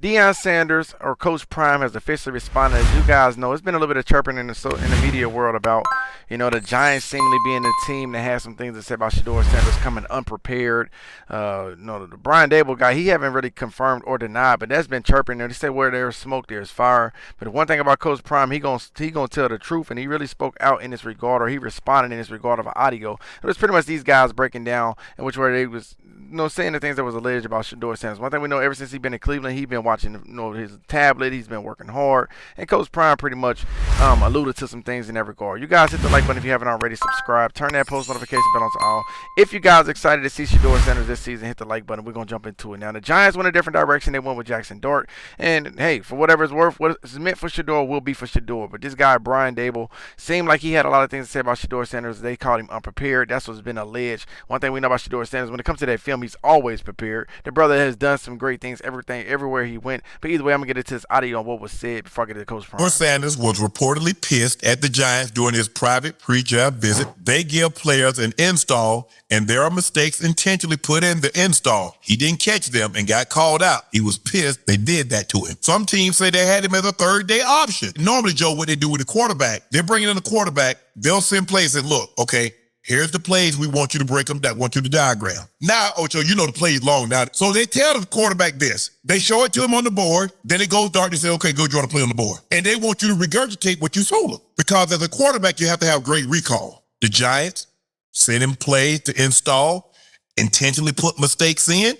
Deion Sanders or Coach Prime has officially responded. As you guys know, it's been a little bit of chirping in the media world about the Giants seemingly being the team that has some things to say about Shedeur Sanders coming unprepared. The Brian Daboll guy, he haven't really confirmed or denied, but that's been chirping there. They say where there's smoke, there's fire. But the one thing about Coach Prime, he gonna tell the truth, and he really spoke out in this regard, or he responded in this regard of an audio. It was pretty much these guys breaking down in which way they was saying the things that was alleged about Shedeur Sanders. One thing we know, ever since he's been in Cleveland, he's been watching his tablet. He's been working hard, and Coach Prime pretty much alluded to some things in that regard. You guys hit the like button if you haven't already. Subscribe, turn that post notification bell on to all. If you guys are excited to see Shedeur Sanders this season, hit the like button. We're gonna jump into it now. The Giants went a different direction. They went with Jackson Dart, and hey, for whatever it's worth, what is meant for Shedeur will be for Shedeur. But this guy Brian Daboll seemed like he had a lot of things to say about Shedeur Sanders. They called him unprepared. That's what's been alleged. One thing we know about Shedeur Sanders, when it comes to that film, he's always prepared. The brother has done some great things, everywhere he went. But either way, I'm gonna get into this audio on what was said before I get to the Coach Prime. Sanders was reportedly pissed at the Giants during his private pre-draft visit. They give players an install, and there are mistakes intentionally put in the install. He didn't catch them and got called out. He was pissed they did that to him. Some teams say they had him as a third-day option. Normally, Joe, what they do with the quarterback, they're bringing in the quarterback. They'll send plays and look, okay, here's the plays we want you to break them down. Want you to diagram. Now, Ocho, you know the plays long now. So they tell the quarterback this. They show it to him on the board. Then it goes dark. They say, okay, go draw the play on the board. And they want you to regurgitate what you told them. Because as a quarterback, you have to have great recall. The Giants sent him plays to install, intentionally put mistakes in.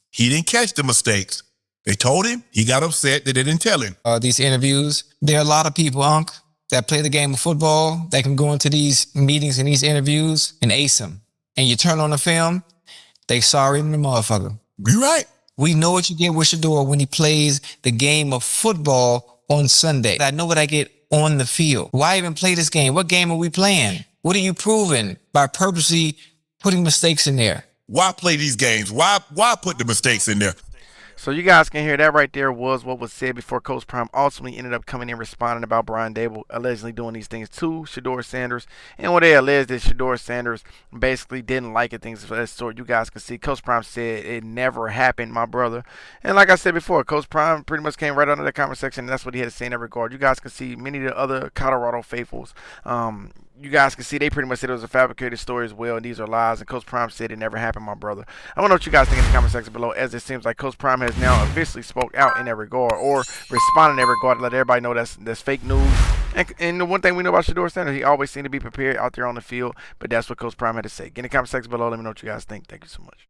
He didn't catch the mistakes. They told him. He got upset. They didn't tell him. These interviews, there are a lot of people, Unc, that play the game of football that can go into these meetings and these interviews and ace them. And you turn on the film, they sorry in the motherfucker. You're right. We know what you get with Shedeur when he plays the game of football on Sunday. I know what I get on the field. Why even play this game? What game are we playing? What are you proving by purposely putting mistakes in there? Why play these games? Why put the mistakes in there? So you guys can hear that right there was what was said before Coach Prime ultimately ended up coming in responding about Brian Daboll allegedly doing these things to Shedeur Sanders. And what they alleged that Shedeur Sanders basically didn't like it, things of that sort. You guys can see Coach Prime said it never happened, my brother. And like I said before, Coach Prime pretty much came right under that comment section, and that's what he had to say in that regard. You guys can see many of the other Colorado faithfuls. You guys can see they pretty much said it was a fabricated story as well, and these are lies. And Coach Prime said it never happened, my brother. I want to know what you guys think in the comment section below, as it seems like Coach Prime has now officially spoke out in that regard, or responded in that regard to let everybody know that's fake news. And the one thing we know about Shedeur Sanders, he always seemed to be prepared out there on the field, but that's what Coach Prime had to say. Get in the comment section below. Let me know what you guys think. Thank you so much.